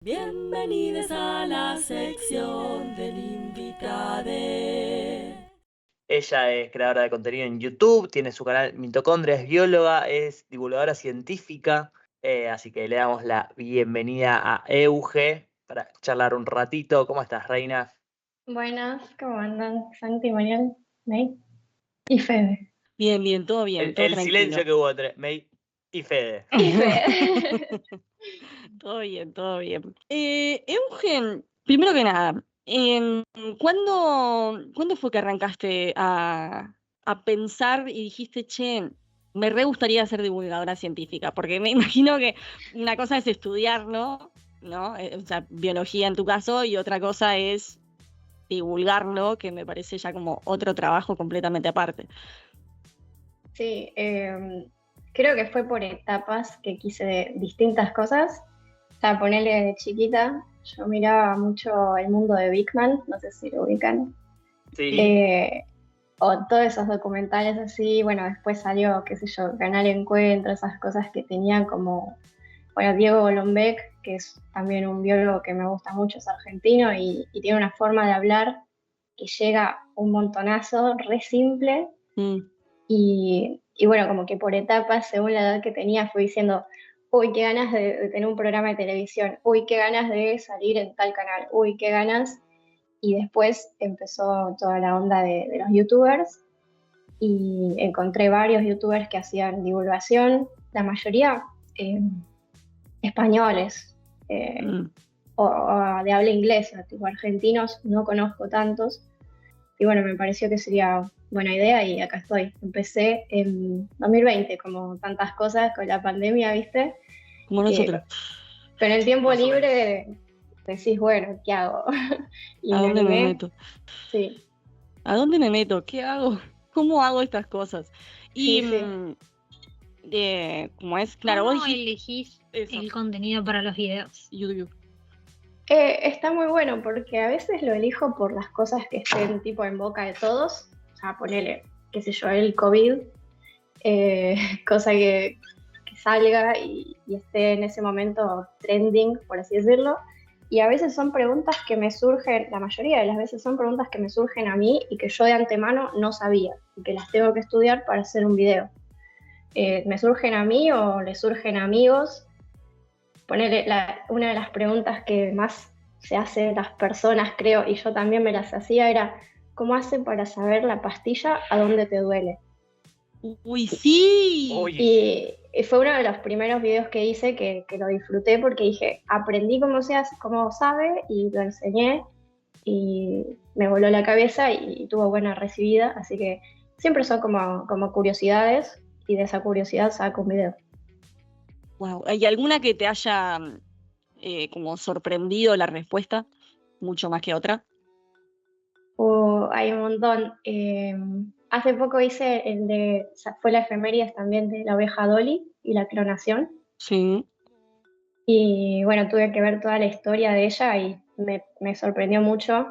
Bienvenidos a la sección del invitade. Ella es creadora de contenido en YouTube, tiene su canal Mitocondria, es bióloga, es divulgadora científica, así que le damos la bienvenida a Euge para charlar un ratito. ¿Cómo estás, Reina? Buenas, ¿cómo andan? Santi, Mariel, Ney y Fede. Bien, todo El tranquilo. silencio que hubo entre May y Fede. Y Fede. Todo bien. Eugen, primero que nada, ¿cuándo fue que arrancaste a pensar y dijiste, che, me re gustaría ser divulgadora científica? Porque me imagino que una cosa es estudiar, ¿no? O sea, biología en tu caso, y otra cosa es divulgarlo, que me parece ya como otro trabajo completamente aparte. Sí, creo que fue por etapas que quise distintas cosas. O sea, ponerle de chiquita, yo miraba mucho el mundo de Big Man, no sé si lo ubican. Sí. O todos esos documentales así, bueno, después salió, qué sé yo, Canal Encuentro, esas cosas que tenían como, bueno, Diego Golombek, que es también un biólogo que me gusta mucho, es argentino y tiene una forma de hablar que llega un montonazo, re simple, y bueno, como que por etapas, según la edad que tenía, fui diciendo, uy, qué ganas de tener un programa de televisión, uy, qué ganas de salir en tal canal, uy, qué ganas. Y después empezó toda la onda de los youtubers y encontré varios youtubers que hacían divulgación, la mayoría españoles o de habla inglesa, tipo argentinos, no conozco tantos. Y bueno, me pareció que sería buena idea y acá estoy. Empecé en 2020, como tantas cosas con la pandemia, ¿viste? Como nosotros. Con el tiempo Más o libre decís, bueno, ¿qué hago? Y ¿A dónde me meto? Sí. ¿A dónde me meto? ¿Qué hago? ¿Cómo hago estas cosas? Y Sí. como es, claro, ¿Cómo vos dijiste elegís eso. el contenido para los videos? YouTube. Está muy bueno porque a veces lo elijo por las cosas que estén tipo en boca de todos. O sea, ponele, qué sé yo, el COVID, cosa que salga y esté en ese momento trending, por así decirlo. Y a veces son preguntas que me surgen, la mayoría de las veces son preguntas que me surgen a mí y que yo de antemano no sabía y que las tengo que estudiar para hacer un video. Me surgen a mí o le surgen a amigos. Ponele, una de las preguntas que más se hacen las personas, creo, y yo también me las hacía, era ¿cómo hacen para saber la pastilla a dónde te duele? ¡Uy, sí! Y fue uno de los primeros videos que hice que lo disfruté porque dije, aprendí cómo sabe y lo enseñé y me voló la cabeza y tuvo buena recibida, así que siempre son como curiosidades y de esa curiosidad saco un video. Wow. ¿Hay alguna que te haya como sorprendido la respuesta mucho más que otra? Hay un montón. Hace poco hice fue la efemérides también de la oveja Dolly y la clonación. Sí. Y bueno, tuve que ver toda la historia de ella y me sorprendió mucho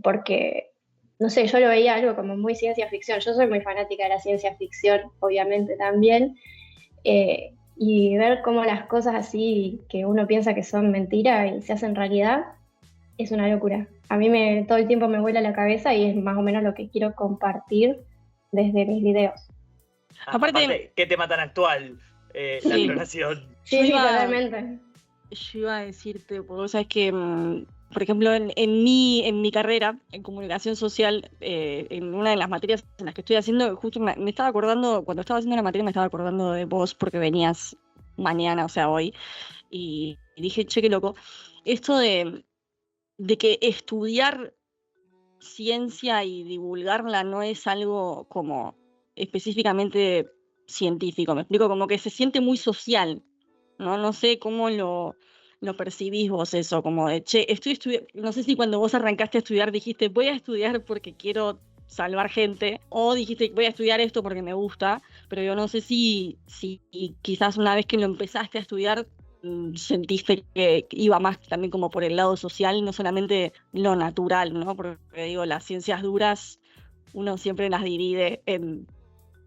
porque, no sé, yo lo veía algo como muy ciencia ficción. Yo soy muy fanática de la ciencia ficción, obviamente también. Y ver cómo las cosas así que uno piensa que son mentira y se hacen realidad es una locura. A mí todo el tiempo me vuela la cabeza y es más o menos lo que quiero compartir desde mis videos. Aparte, ¿qué tema tan actual? La clonación. Sí, totalmente. Yo iba a decirte, porque vos sabés que, por ejemplo, en mi carrera, en comunicación social, en una de las materias en las que estoy haciendo, justo me estaba acordando, cuando estaba haciendo la materia me estaba acordando de vos porque venías mañana, o sea, hoy, y dije, che, qué loco, esto de que estudiar ciencia y divulgarla no es algo como específicamente científico, me explico, como que se siente muy social, ¿no? No sé cómo lo percibís vos eso, como de, che, estoy estudiando, no sé si cuando vos arrancaste a estudiar dijiste, voy a estudiar porque quiero salvar gente, o dijiste, voy a estudiar esto porque me gusta, pero yo no sé si quizás una vez que lo empezaste a estudiar, sentiste que iba más también como por el lado social, no solamente lo natural, ¿no? Porque digo, las ciencias duras uno siempre las divide en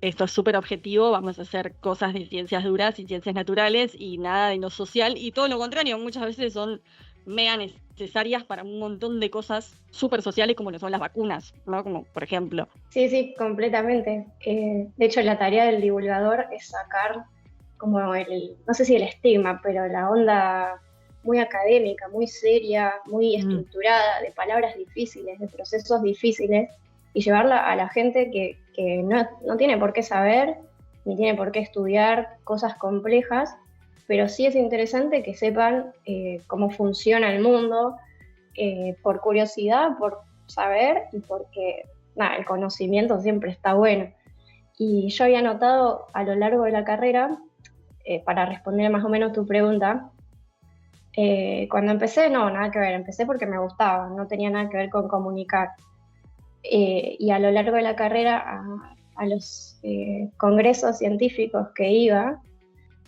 esto es súper objetivo, vamos a hacer cosas de ciencias duras y ciencias naturales y nada de lo social, y todo lo contrario, muchas veces son mega necesarias para un montón de cosas súper sociales como lo son las vacunas, ¿no? Como por ejemplo. Sí, completamente. De hecho, la tarea del divulgador es sacar como no sé si el estigma, pero la onda muy académica, muy seria, muy estructurada, de palabras difíciles, de procesos difíciles, y llevarla a la gente que no tiene por qué saber, ni tiene por qué estudiar cosas complejas, pero sí es interesante que sepan cómo funciona el mundo, por curiosidad, por saber y porque el conocimiento siempre está bueno. Y yo había notado a lo largo de la carrera, para responder más o menos tu pregunta, cuando empecé, nada que ver, empecé porque me gustaba, no tenía nada que ver con comunicar. Y a lo largo de la carrera, a los congresos científicos que iba,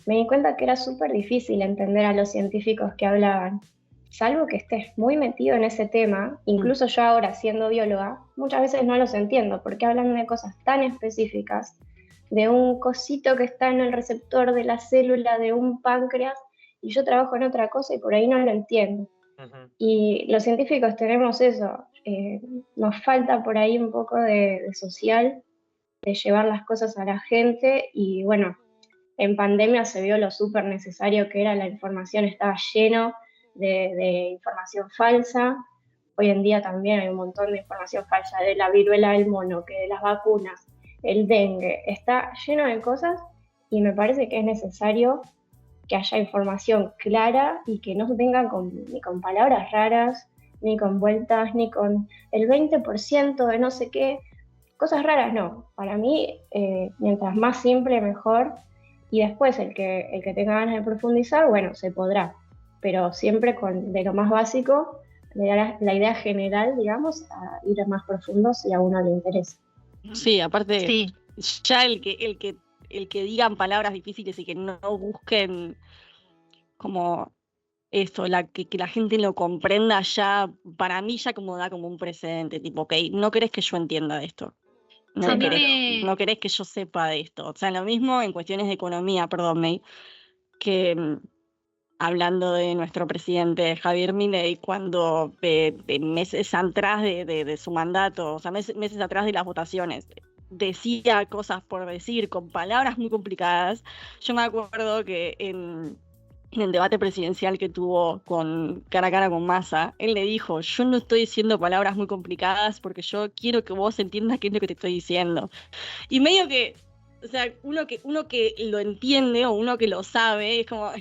me di cuenta que era súper difícil entender a los científicos que hablaban, salvo que estés muy metido en ese tema. Incluso yo ahora, siendo bióloga, muchas veces no los entiendo, porque hablan de cosas tan específicas, de un cosito que está en el receptor de la célula de un páncreas, y yo trabajo en otra cosa y por ahí no lo entiendo. Uh-huh. Y los científicos tenemos eso, nos falta por ahí un poco de social, de llevar las cosas a la gente, y bueno, en pandemia se vio lo súper necesario que era la información, estaba lleno de información falsa. Hoy en día también hay un montón de información falsa, de la viruela del mono, que de las vacunas, el dengue, está lleno de cosas, y me parece que es necesario que haya información clara y que no vengan ni con palabras raras, ni con vueltas, ni con el 20% de no sé qué, cosas raras no. Para mí, mientras más simple, mejor, y después el que tenga ganas de profundizar, bueno, se podrá, pero siempre de lo más básico, la idea general, digamos, a ir a más profundo si a uno le interesa. Sí, aparte, ya el que digan palabras difíciles y que no busquen como esto, que la gente lo comprenda, ya, para mí ya como da como un precedente, tipo, ok, no querés que yo entienda de esto, no querés que yo sepa de esto. O sea, lo mismo en cuestiones de economía, perdón, May, que hablando de nuestro presidente Javier Milei, cuando meses atrás de su mandato, o sea, meses atrás de las votaciones, decía cosas por decir con palabras muy complicadas. Yo me acuerdo que en el debate presidencial que tuvo cara a cara con Massa, él le dijo, yo no estoy diciendo palabras muy complicadas porque yo quiero que vos entiendas qué es lo que te estoy diciendo. Y medio que, o sea, uno que lo entiende o uno que lo sabe, es como,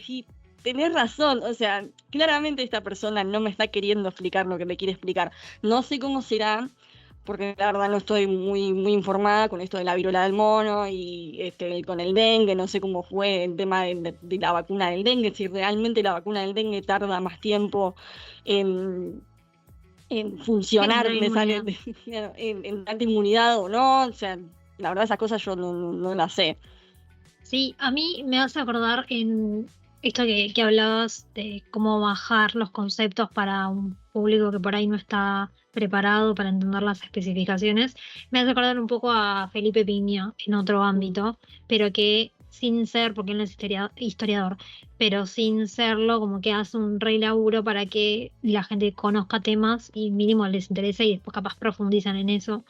tenés razón, o sea, claramente esta persona no me está queriendo explicar lo que me quiere explicar. No sé cómo será, porque la verdad no estoy muy, muy informada con esto de la viruela del mono y con el dengue, no sé cómo fue el tema de la vacuna del dengue, si realmente la vacuna del dengue tarda más tiempo en funcionar, en tanta inmunidad o no, o sea, la verdad esas cosas yo no las sé. Sí, a mí me hace acordar en esto que hablabas de cómo bajar los conceptos para un público que por ahí no está preparado para entender las especificaciones. Me hace acordar un poco a Felipe Piña en otro ámbito, pero que sin ser, porque él no es historiador, pero sin serlo, como que hace un re laburo para que la gente conozca temas y mínimo les interese y después capaz profundizan en eso.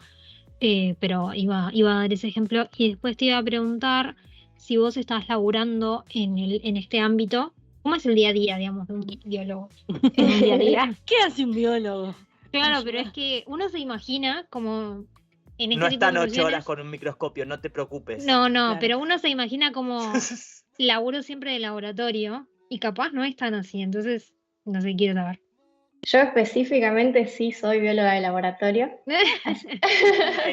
Pero iba a dar ese ejemplo. Y después te iba a preguntar si vos estás laburando en este ámbito. ¿Cómo es el día a día, digamos, de un biólogo? ¿El día a día? ¿Qué hace un biólogo? Claro, pero es que uno se imagina como en este no tipo están de 8 horas con un microscopio, no te preocupes. No, claro. Pero uno se imagina como laburo siempre de laboratorio y capaz no es tan así, entonces no sé, quiero saber. Yo específicamente sí soy bióloga de laboratorio.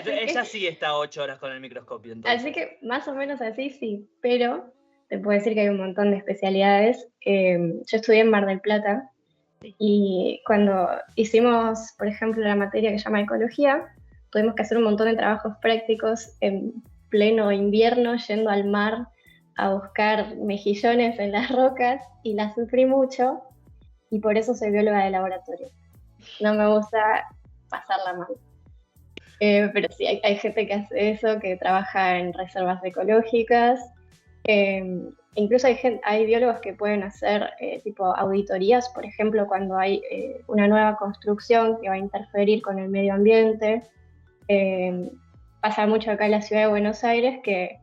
Ella sí está 8 horas con el microscopio. Entonces. Así que más o menos así sí, pero te puedo decir que hay un montón de especialidades. Yo estudié en Mar del Plata y cuando hicimos, por ejemplo, la materia que se llama ecología, tuvimos que hacer un montón de trabajos prácticos en pleno invierno, yendo al mar a buscar mejillones en las rocas, y la sufrí mucho. Y por eso soy bióloga de laboratorio. No me gusta pasarla mal. Pero sí, hay gente que hace eso, que trabaja en reservas ecológicas. Incluso hay biólogos que pueden hacer tipo auditorías, por ejemplo, cuando hay una nueva construcción que va a interferir con el medio ambiente. Pasa mucho acá en la ciudad de Buenos Aires que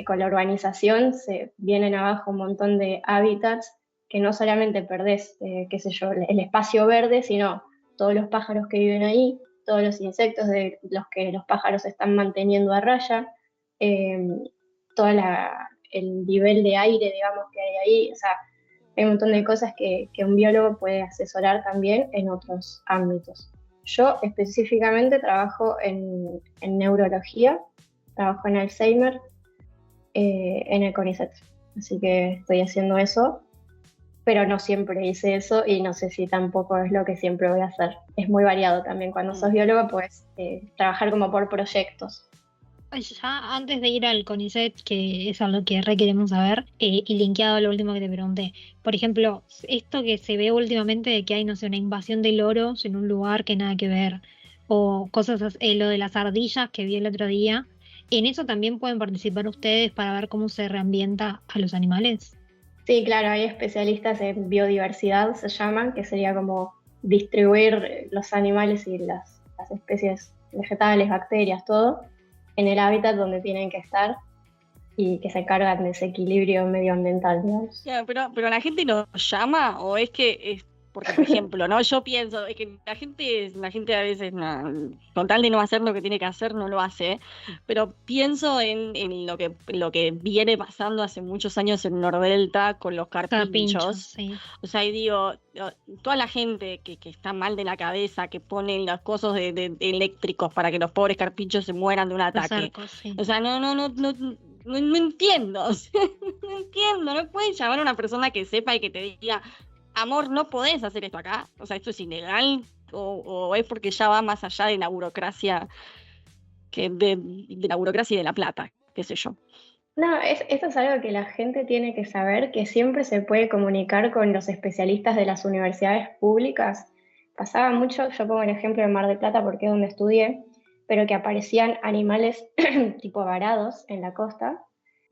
con la urbanización se vienen abajo un montón de hábitats que no solamente perdés, qué sé yo, el espacio verde, sino todos los pájaros que viven ahí, todos los insectos de los que los pájaros están manteniendo a raya, todo el nivel de aire, digamos, que hay ahí. O sea, hay un montón de cosas que un biólogo puede asesorar también en otros ámbitos. Yo específicamente trabajo en neurología, trabajo en Alzheimer, en el CONICET. Así que estoy haciendo eso, pero no siempre hice eso y no sé si tampoco es lo que siempre voy a hacer. Es muy variado también. Cuando sos biólogo puedes trabajar como por proyectos. Ya antes de ir al CONICET, que es algo que requeremos saber, y linkeado a lo último que te pregunté, por ejemplo, esto que se ve últimamente de que hay, no sé, una invasión de loros en un lugar que nada que ver, o cosas, lo de las ardillas que vi el otro día, ¿en eso también pueden participar ustedes para ver cómo se reambienta a los animales? Sí, claro, hay especialistas en biodiversidad, se llaman, que sería como distribuir los animales y las especies vegetales, bacterias, todo, en el hábitat donde tienen que estar y que se encargan de ese equilibrio medioambiental, digamos. Yeah, pero la gente nos llama, o es que es porque, por ejemplo, ¿no? Yo pienso, es que la gente a veces, con tal de no hacer lo que tiene que hacer, no lo hace, pero pienso en lo que viene pasando hace muchos años en Nordelta con los carpinchos. Sí. O sea, y digo, toda la gente que está mal de la cabeza, que ponen los cosas de eléctricos para que los pobres carpinchos se mueran de un ataque. Arcos, sí. O sea, no entiendo. O sea, no entiendo. No puedes llamar a una persona que sepa y que te diga, amor, no podés hacer esto acá. O sea, esto es ilegal. O es porque ya va más allá de la burocracia de la burocracia y de la plata, qué sé yo. No, esto es algo que la gente tiene que saber, que siempre se puede comunicar con los especialistas de las universidades públicas. Pasaba mucho, yo pongo el ejemplo de Mar del Plata porque es donde estudié, pero que aparecían animales tipo varados en la costa,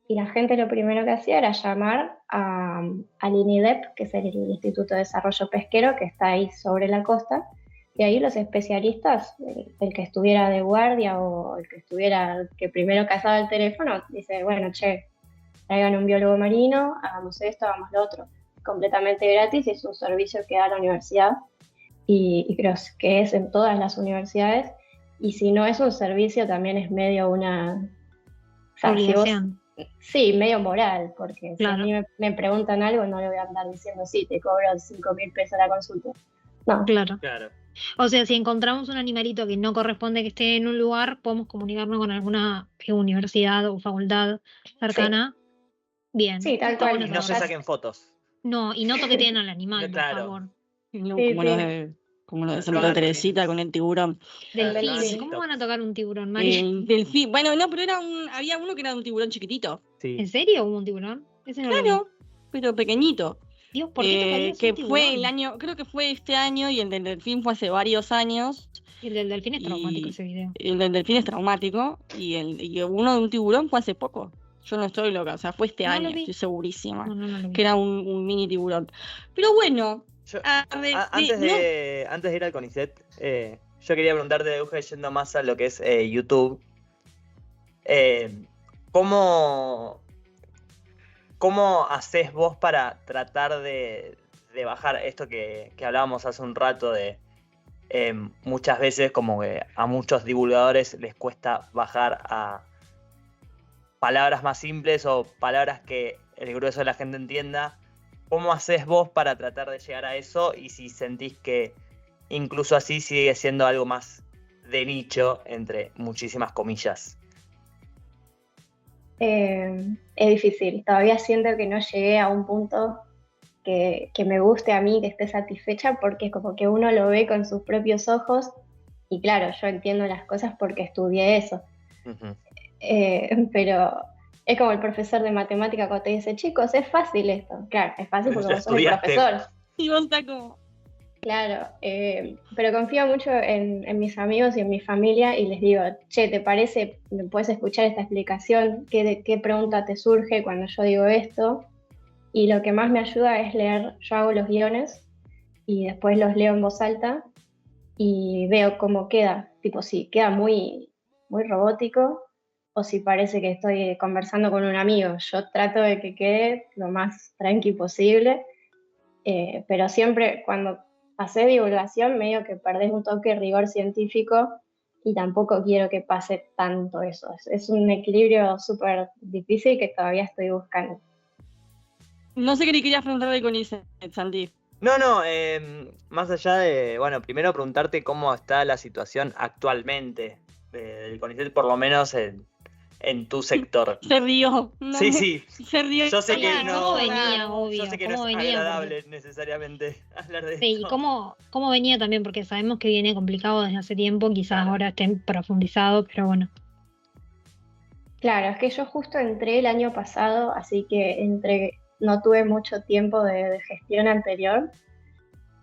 y la gente lo primero que hacía era llamar al INIDEP, que es el Instituto de Desarrollo Pesquero, que está ahí sobre la costa, y ahí los especialistas, el que estuviera de guardia o el que primero cazaba el teléfono, dice, bueno, traigan un biólogo marino, hagamos esto, hagamos lo otro. Completamente gratis, y es un servicio que da la universidad, y creo que es en todas las universidades, y si no es un servicio también es medio una... Obligación. Sí, medio moral, porque claro. Si a mí me preguntan algo, no le voy a andar diciendo, sí, te cobro 5.000 pesos la consulta. No. Claro. O sea, si encontramos un animalito que no corresponde que esté en un lugar, podemos comunicarnos con alguna universidad o facultad cercana. Sí. Bien. Sí, tal cual. Y no se saquen fotos. No, y no toqueteen al animal, por favor. Como lo de Santa Teresita con el tiburón. Delfín. ¿Cómo van a tocar un tiburón, María? El delfín. Bueno, no, pero había uno que era un tiburón chiquitito. Sí. ¿En serio hubo un tiburón? Ese no claro, pero pequeñito. Dios, ¿por qué que fue el año, creo que fue este año, y el del delfín fue hace varios años. Y el del delfín es traumático ese video. El del delfín es traumático, y uno de un tiburón fue hace poco. Yo no estoy loca, o sea, fue este año, estoy segurísima. No que era un mini tiburón. Pero bueno, antes de ir al CONICET, yo quería preguntarte, Euge, yendo más a lo que es YouTube, ¿cómo haces vos para tratar de bajar esto que hablábamos hace un rato de muchas veces como que a muchos divulgadores les cuesta bajar a palabras más simples o palabras que el grueso de la gente entienda? ¿Cómo haces vos para tratar de llegar a eso? Y si sentís que incluso así sigue siendo algo más de nicho, entre muchísimas comillas. Es difícil. Todavía siento que no llegué a un punto que me guste a mí, que esté satisfecha, porque es como que uno lo ve con sus propios ojos. Y claro, yo entiendo las cosas porque estudié eso. Uh-huh. Pero... es como el profesor de matemática cuando te dice, chicos, es fácil esto. Claro, es fácil porque vos sos el profesor. Y vos estás como... Claro, pero confío mucho en mis amigos y en mi familia y les digo, che, ¿te parece, me puedes escuchar esta explicación? ¿Qué pregunta te surge cuando yo digo esto? Y lo que más me ayuda es leer, yo hago los guiones y después los leo en voz alta y veo cómo queda, tipo si queda muy robótico o si parece que estoy conversando con un amigo. Yo trato de que quede lo más tranqui posible, pero siempre cuando haces divulgación medio que perdés un toque de rigor científico y tampoco quiero que pase tanto eso. Es un equilibrio súper difícil que todavía estoy buscando. No sé qué le querías preguntar de CONICET, Santi. No, más allá de, bueno, primero preguntarte cómo está la situación actualmente del CONICET, por lo menos en tu sector. Se rió. No, Sí. Se rió. Yo sé que ¿Cómo no, venía, obvio? yo sé que no ¿Cómo es venía? agradable necesariamente hablar de Sí, y esto. cómo venía también, porque sabemos que viene complicado desde hace tiempo, quizás Claro. ahora estén profundizados, pero bueno. Claro, es que yo justo entré el año pasado, así que no tuve mucho tiempo de gestión anterior.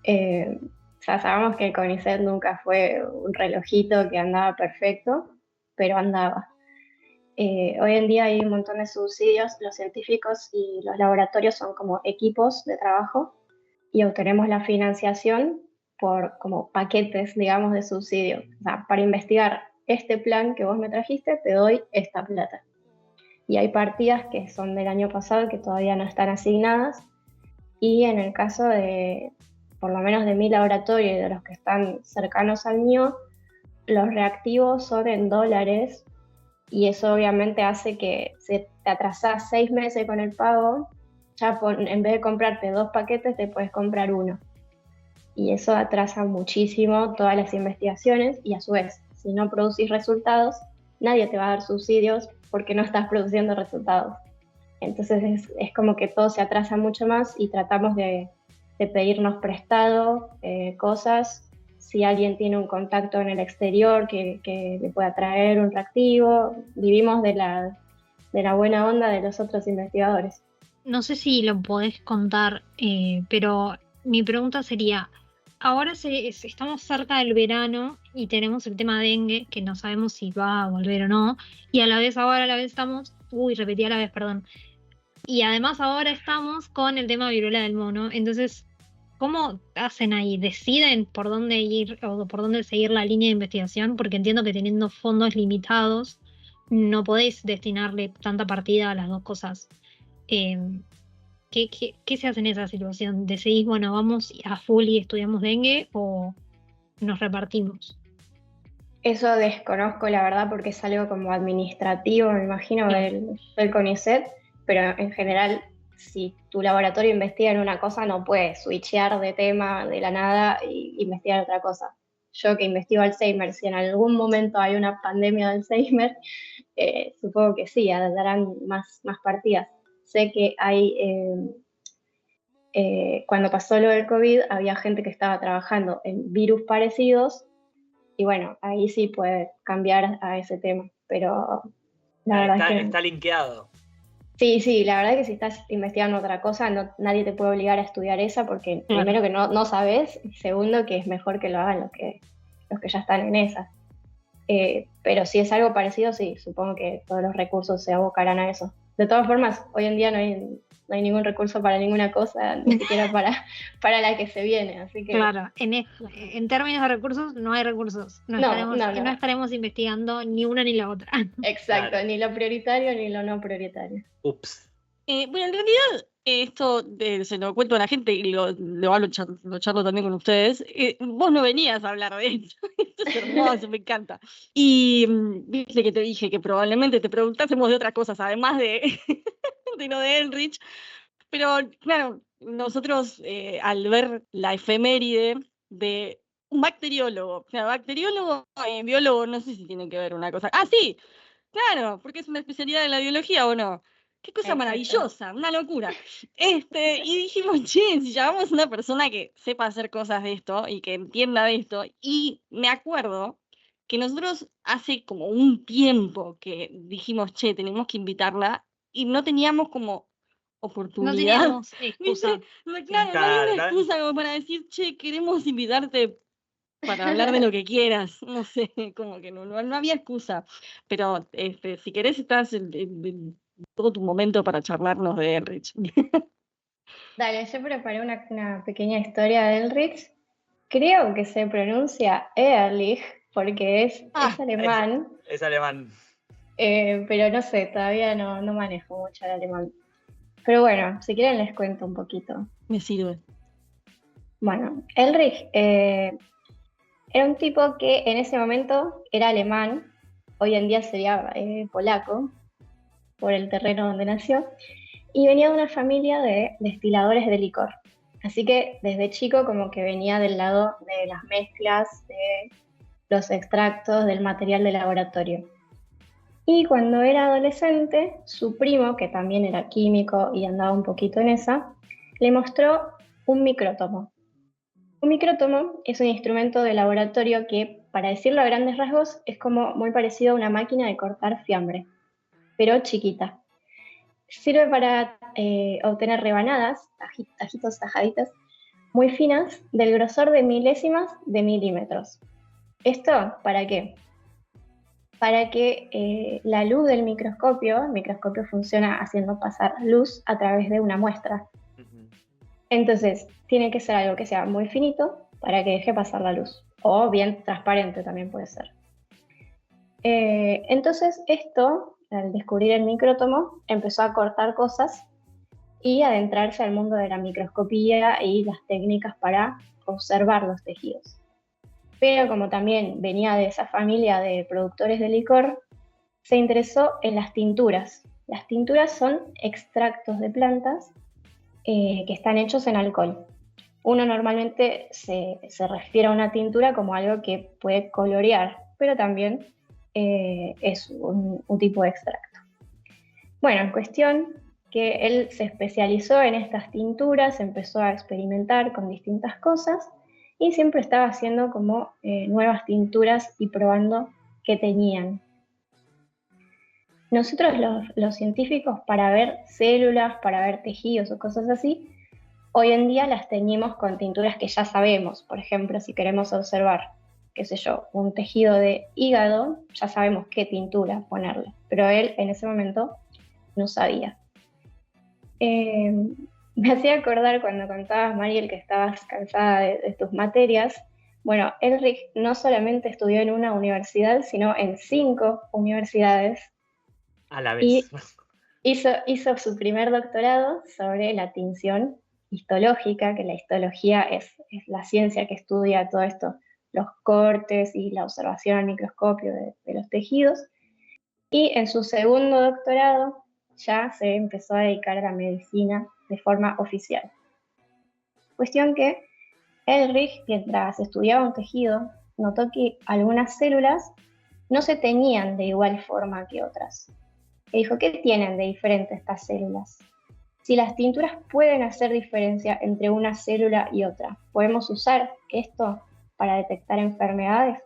Ya sabemos que el CONICET nunca fue un relojito que andaba perfecto, pero andaba. Hoy en día hay un montón de subsidios, los científicos y los laboratorios son como equipos de trabajo y obtenemos la financiación por como paquetes, digamos, de subsidio. O sea, para investigar este plan que vos me trajiste, te doy esta plata. Y hay partidas que son del año pasado que todavía no están asignadas. Y en el caso de, por lo menos de mi laboratorio y de los que están cercanos al mío, los reactivos son en dólares y eso obviamente hace que se te atrasás 6 meses con el pago, ya en vez de comprarte 2 paquetes te puedes comprar uno. Y eso atrasa muchísimo todas las investigaciones y a su vez, si no producís resultados, nadie te va a dar subsidios porque no estás produciendo resultados. Entonces es como que todo se atrasa mucho más y tratamos de pedirnos prestado cosas. Si alguien tiene un contacto en el exterior que le pueda traer un reactivo, vivimos de la buena onda de los otros investigadores. No sé si lo podés contar, pero mi pregunta sería, ahora estamos cerca del verano y tenemos el tema dengue, que no sabemos si va a volver o no, y a la vez ahora a la vez estamos, repetí a la vez, perdón, y además ahora estamos con el tema viruela del mono, entonces, ¿cómo hacen ahí? ¿Deciden por dónde ir o por dónde seguir la línea de investigación? Porque entiendo que teniendo fondos limitados, no podéis destinarle tanta partida a las dos cosas. Em, ¿Qué se hace en esa situación? ¿Decidís, bueno, vamos a full y estudiamos dengue o nos repartimos? Eso desconozco la verdad porque es algo como administrativo, me imagino, Claro. del CONICET, pero en general, si tu laboratorio investiga en una cosa, no puedes switchear de tema de la nada e investigar otra cosa. Yo que investigo Alzheimer, si en algún momento hay una pandemia de Alzheimer, supongo que sí, darán más partidas. Sé que cuando pasó lo del COVID, había gente que estaba trabajando en virus parecidos y bueno, ahí sí puede cambiar a ese tema, pero la verdad es que Está linkeado. sí, la verdad es que si estás investigando otra cosa, nadie te puede obligar a estudiar esa porque Claro. primero que no sabes y segundo que es mejor que lo hagan los que ya están en esa. Pero si es algo parecido, sí, supongo que todos los recursos se abocarán a eso. De todas formas, hoy en día no hay ningún recurso para ninguna cosa, ni siquiera para la que se viene, así que Claro, en términos de recursos, no hay recursos. No estaremos investigando ni una ni la otra. exacto, Claro. ni lo prioritario ni lo no prioritario. Ups. Bueno, en realidad, esto se lo cuento a la gente y lo charlo también con ustedes. Vos no venías a hablar de esto. Esto es hermoso, me encanta. Y viste que te dije que probablemente te preguntásemos de otras cosas, además de, de lo de Elrich. Pero claro, nosotros al ver la efeméride de un bacteriólogo, o sea, bacteriólogo y biólogo, no sé si tienen que ver una cosa. Ah, sí, claro, porque es una especialidad de la biología o no. Qué cosa Exacto. maravillosa, una locura. Y dijimos, che, si llamamos a una persona que sepa hacer cosas de esto y que entienda de esto, y me acuerdo que nosotros hace como un tiempo que dijimos, che, tenemos que invitarla, y no teníamos como oportunidad. teníamos excusa. Claro, no había una excusa como para decir, che, queremos invitarte para hablar de lo que quieras. No sé, como que no había excusa. Pero si querés, estás en todo tu momento para charlarnos de Elrich. Dale, yo preparé una pequeña historia de Elrich. Creo que se pronuncia Ehrlich porque es alemán, Es alemán. pero no sé, todavía no manejo mucho el alemán. Pero bueno, si quieren les cuento un poquito. Me sirve. Bueno, Elrich era un tipo que en ese momento era alemán, hoy en día sería polaco, por el terreno donde nació, y venía de una familia de destiladores de licor. Así que desde chico como que venía del lado de las mezclas, de los extractos, del material de laboratorio. Y cuando era adolescente, su primo, que también era químico y andaba un poquito en esa, le mostró un micrótomo. Un micrótomo es un instrumento de laboratorio que, para decirlo a grandes rasgos, es como muy parecido a una máquina de cortar fiambre, pero chiquita. Sirve para obtener rebanadas, tajitos, tajaditas, muy finas, del grosor de milésimas de milímetros. ¿Esto para qué? Para que la luz del microscopio, el microscopio funciona haciendo pasar luz a través de una muestra. Entonces, tiene que ser algo que sea muy finito para que deje pasar la luz, o bien transparente también puede ser. Entonces, esto, al descubrir el micrótomo, empezó a cortar cosas y adentrarse al mundo de la microscopía y las técnicas para observar los tejidos. Pero como también venía de esa familia de productores de licor, se interesó en las tinturas. Las tinturas son extractos de plantas que están hechos en alcohol. Uno normalmente se refiere a una tintura como algo que puede colorear, pero también es un tipo de extracto. Bueno, en cuestión que él se especializó en estas tinturas, empezó a experimentar con distintas cosas y siempre estaba haciendo como nuevas tinturas y probando qué tenían. Nosotros los científicos, para ver células, para ver tejidos o cosas así, hoy en día las teñimos con tinturas que ya sabemos. Por ejemplo, si queremos observar, qué sé yo, un tejido de hígado, ya sabemos qué tintura ponerle. Pero él en ese momento no sabía. Me hacía acordar cuando contabas, Mariel, que estabas cansada de tus materias. Bueno, Elrich no solamente estudió en una universidad, sino en 5 universidades. A la vez. Y hizo su primer doctorado sobre la tinción histológica, que la histología es la ciencia que estudia todo esto, los cortes y la observación al microscopio de los tejidos. Y en su segundo doctorado ya se empezó a dedicar a la medicina de forma oficial. Cuestión que Elrich, mientras estudiaba un tejido, notó que algunas células no se teñían de igual forma que otras. Y dijo, ¿qué tienen de diferente estas células? Si las tinturas pueden hacer diferencia entre una célula y otra, ¿podemos usar esto para detectar enfermedades?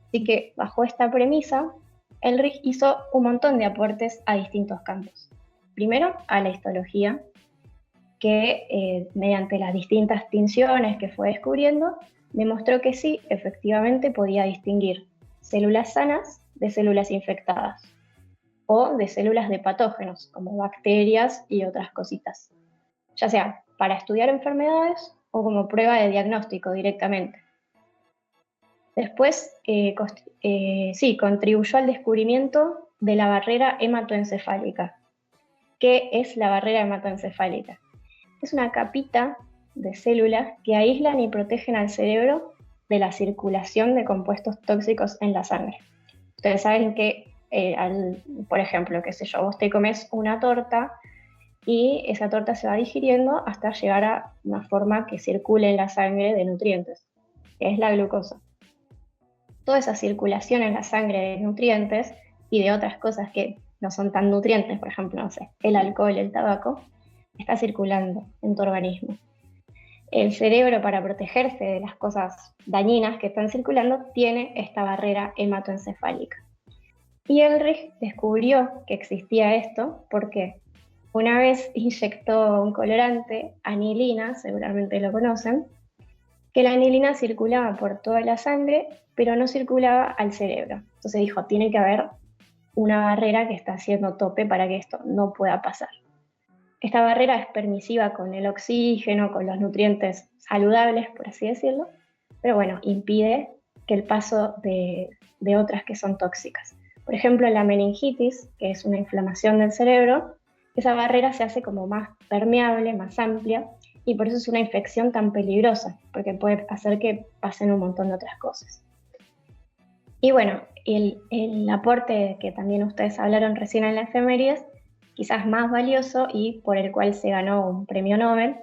Así que, bajo esta premisa, Elrich hizo un montón de aportes a distintos campos. Primero, a la histología, que mediante las distintas tinciones que fue descubriendo, demostró que sí, efectivamente podía distinguir células sanas de células infectadas, o de células de patógenos, como bacterias y otras cositas, ya sea para estudiar enfermedades o como prueba de diagnóstico directamente. Después, contribuyó al descubrimiento de la barrera hematoencefálica. ¿Qué es la barrera hematoencefálica? Es una capita de células que aíslan y protegen al cerebro de la circulación de compuestos tóxicos en la sangre. Ustedes saben que, por ejemplo, qué sé yo, vos te comes una torta y esa torta se va digiriendo hasta llegar a una forma que circule en la sangre de nutrientes, que es la glucosa. Toda esa circulación en la sangre de nutrientes y de otras cosas que no son tan nutrientes, por ejemplo, no sé, el alcohol, el tabaco, está circulando en tu organismo. El cerebro, para protegerse de las cosas dañinas que están circulando, tiene esta barrera hematoencefálica. Y Elrich descubrió que existía esto, ¿por qué? una vez inyectó un colorante, anilina, seguramente lo conocen, que la anilina circulaba por toda la sangre, pero no circulaba al cerebro. Entonces dijo, tiene que haber una barrera que está haciendo tope para que esto no pueda pasar. Esta barrera es permisiva con el oxígeno, con los nutrientes saludables, por así decirlo, pero bueno, impide que el paso de otras que son tóxicas. Por ejemplo, la meningitis, que es una inflamación del cerebro, esa barrera se hace como más permeable, más amplia, y por eso es una infección tan peligrosa, porque puede hacer que pasen un montón de otras cosas. Y bueno, el aporte que también ustedes hablaron recién en la efemérides, quizás más valioso y por el cual se ganó un premio Nobel,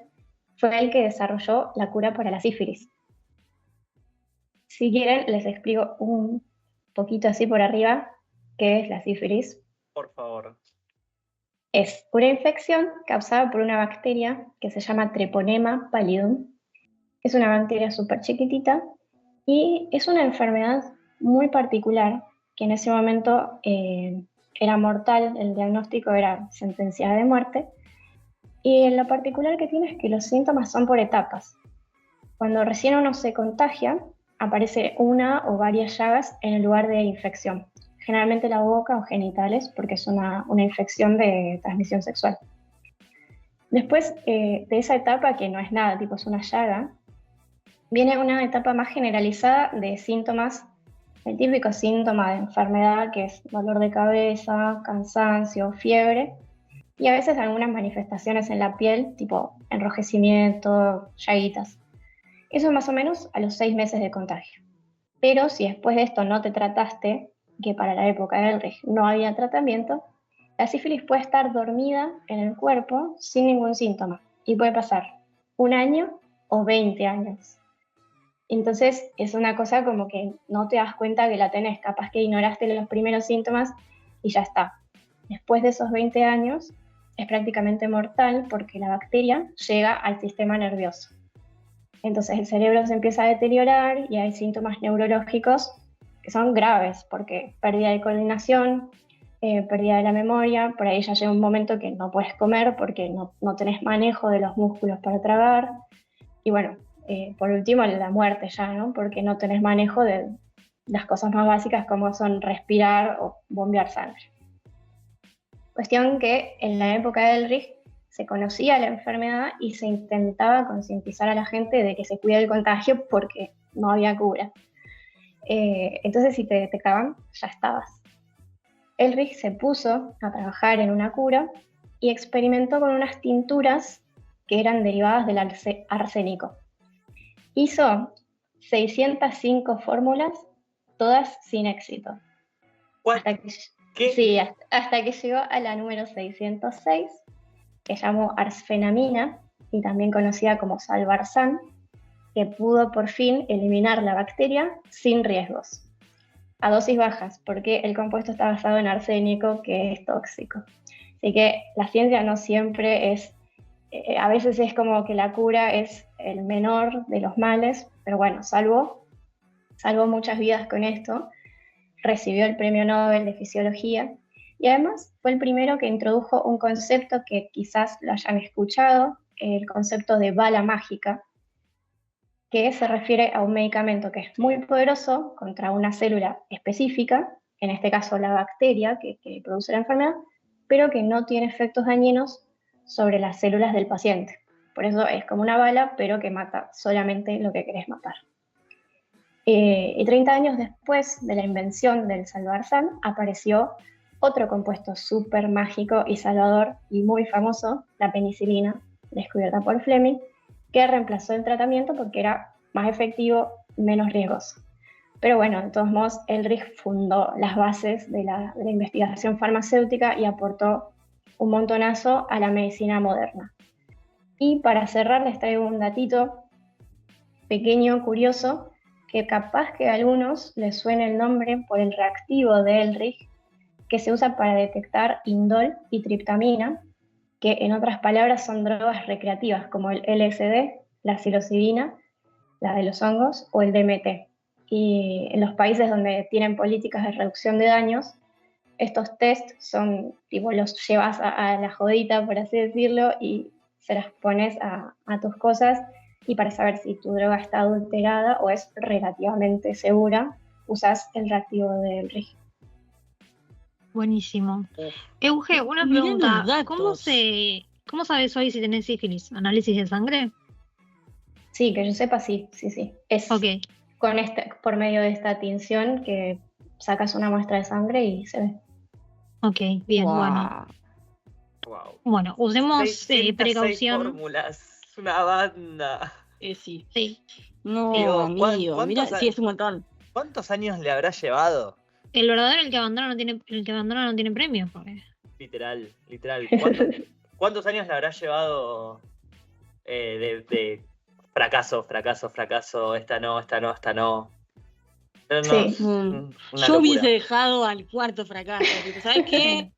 fue el que desarrolló la cura para la sífilis. Si quieren, les explico un poquito así por arriba qué es la sífilis. Por favor. Es una infección causada por una bacteria que se llama Treponema pallidum. Es una bacteria súper chiquitita y es una enfermedad muy particular que en ese momento era mortal, el diagnóstico era sentencia de muerte. Y lo particular que tiene es que los síntomas son por etapas. Cuando recién uno se contagia, aparece una o varias llagas en el lugar de infección, generalmente la boca o genitales, porque es una infección de transmisión sexual. Después de esa etapa, que no es nada, tipo es una llaga, viene una etapa más generalizada de síntomas, el típico síntoma de enfermedad que es dolor de cabeza, cansancio, fiebre, y a veces algunas manifestaciones en la piel, tipo enrojecimiento, llaguitas. Eso más o menos a los 6 meses de contagio. Pero si después de esto no te trataste, que para la época del Rich no había tratamiento, la sífilis puede estar dormida en el cuerpo sin ningún síntoma y puede pasar 1 año o 20 años. Entonces es una cosa como que no te das cuenta que la tenés, capaz que ignoraste los primeros síntomas y ya está. Después de esos 20 años es prácticamente mortal porque la bacteria llega al sistema nervioso. Entonces el cerebro se empieza a deteriorar y hay síntomas neurológicos que son graves, porque pérdida de coordinación, pérdida de la memoria, por ahí ya llega un momento que no puedes comer porque no tenés manejo de los músculos para tragar, y bueno, por último la muerte ya, ¿no? Porque no tenés manejo de las cosas más básicas como son respirar o bombear sangre. Cuestión que en la época del Rich se conocía la enfermedad y se intentaba concientizar a la gente de que se cuide del contagio porque no había cura. Entonces si te detectaban, ya estabas. Elrich se puso a trabajar en una cura y experimentó con unas tinturas que eran derivadas del arsénico. Hizo 605 fórmulas, todas sin éxito. ¿Qué? Sí, hasta que llegó a la número 606, que llamó arsfenamina, y también conocida como salvarsan, que pudo por fin eliminar la bacteria sin riesgos, a dosis bajas, porque el compuesto está basado en arsénico, que es tóxico. Así que la ciencia no siempre es, a veces es como que la cura es el menor de los males, pero bueno, salvó muchas vidas con esto, recibió el premio Nobel de Fisiología, y además fue el primero que introdujo un concepto que quizás lo hayan escuchado, el concepto de bala mágica, que se refiere a un medicamento que es muy poderoso contra una célula específica, en este caso la bacteria que produce la enfermedad, pero que no tiene efectos dañinos sobre las células del paciente. Por eso es como una bala, pero que mata solamente lo que querés matar. Y 30 años después de la invención del salvarsan, apareció otro compuesto súper mágico y salvador y muy famoso, la penicilina, descubierta por Fleming, que reemplazó el tratamiento porque era más efectivo, menos riesgoso. Pero bueno, de todos modos, Elrich fundó las bases de la investigación farmacéutica y aportó un montonazo a la medicina moderna. Y para cerrar les traigo un datito pequeño, curioso, que capaz que a algunos les suene el nombre por el reactivo de Elrich, que se usa para detectar indol y triptamina, que en otras palabras son drogas recreativas como el LSD, la psilocibina, la de los hongos, o el DMT. Y en los países donde tienen políticas de reducción de daños, estos test son, tipo, los llevas a la jodita, por así decirlo, y se las pones a tus cosas, y para saber si tu droga está adulterada o es relativamente segura, usas el reactivo del régimen. Buenísimo. Uf. Euge, una Mirá pregunta. los ¿Cómo sabes hoy si tenés sífilis? ¿Análisis de sangre? Sí, que yo sepa, sí. Es Ok, por medio de esta tinción que sacas una muestra de sangre y se ve. ok, bien, Guau. Wow. Bueno, usemos 606 precaución. fórmulas, una banda. Sí. Sí, No, Digo, amigo, mira, ¿cuántos, sí, es un montón. ¿cuántos años le habrá llevado? el verdadero, el que abandona no tiene premio. Literal. ¿Cuántos años le habrá llevado de fracaso, esta no? No, Sí. una Yo locura. hubiese dejado al cuarto fracaso, tipo, ¿sabes qué?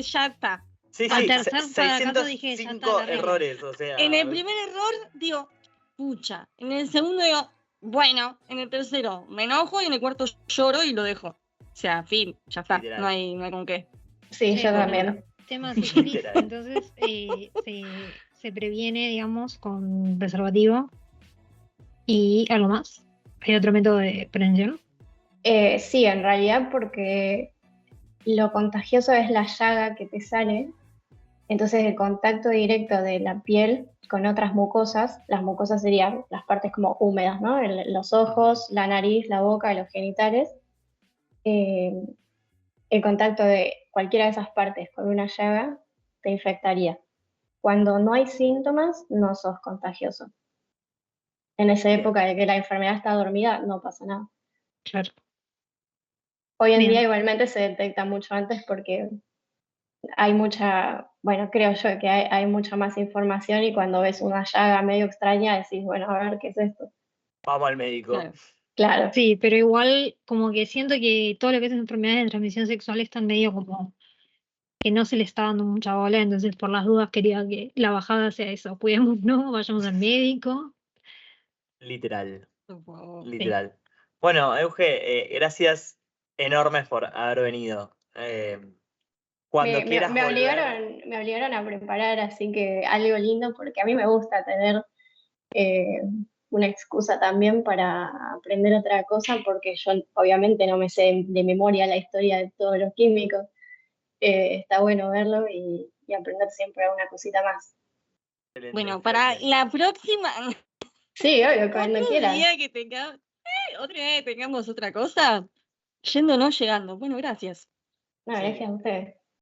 Ya está. Sí, Al sí, tercer fracaso dije, ya está, 605 la regla. errores, o sea. En el primer error, digo, pucha. En el segundo, digo, bueno. En el tercero, me enojo y en el cuarto lloro y lo dejo. O sea, fin, ya está. Literal. No hay con qué. Sí, yo bueno, también. Tema sífilis, Literal. entonces se previene, digamos, con preservativo. ¿Y algo más? ¿Hay otro método de prevención? Sí, en realidad, porque lo contagioso es la llaga que te sale. Entonces el contacto directo de la piel con otras mucosas, las mucosas serían las partes como húmedas, ¿no? Los ojos, la nariz, la boca, los genitales. El contacto de cualquiera de esas partes con una llaga te infectaría. Cuando no hay síntomas, no sos contagioso. En esa Bien. época de que la enfermedad está dormida, no pasa nada. Claro. Hoy en Bien. día igualmente se detecta mucho antes porque hay mucha, bueno, creo yo que hay mucha más información y cuando ves una llaga medio extraña decís, bueno, a ver, ¿qué es esto? Vamos al médico. Claro. Claro, Sí, pero igual como que siento que todo lo que es enfermedades de transmisión sexual están medio como que no se le está dando mucha bola, entonces por las dudas quería que la bajada sea eso. Cuidémonos, vayamos al médico. Literal. Por favor. Literal. Bueno, Euge, gracias enormes por haber venido. Cuando quieras volver. me obligaron a preparar, así que algo lindo porque a mí me gusta tener eh, una excusa también para aprender otra cosa porque yo obviamente no me sé de memoria la historia de todos los químicos. Está bueno verlo y aprender siempre una cosita más. Excelente, Bueno, para excelente. la próxima, Sí, obvio, cuando otro quieras. día que otro día que tengamos otra cosa, yendo o no llegando. Bueno, gracias. No, Sí. gracias a ustedes.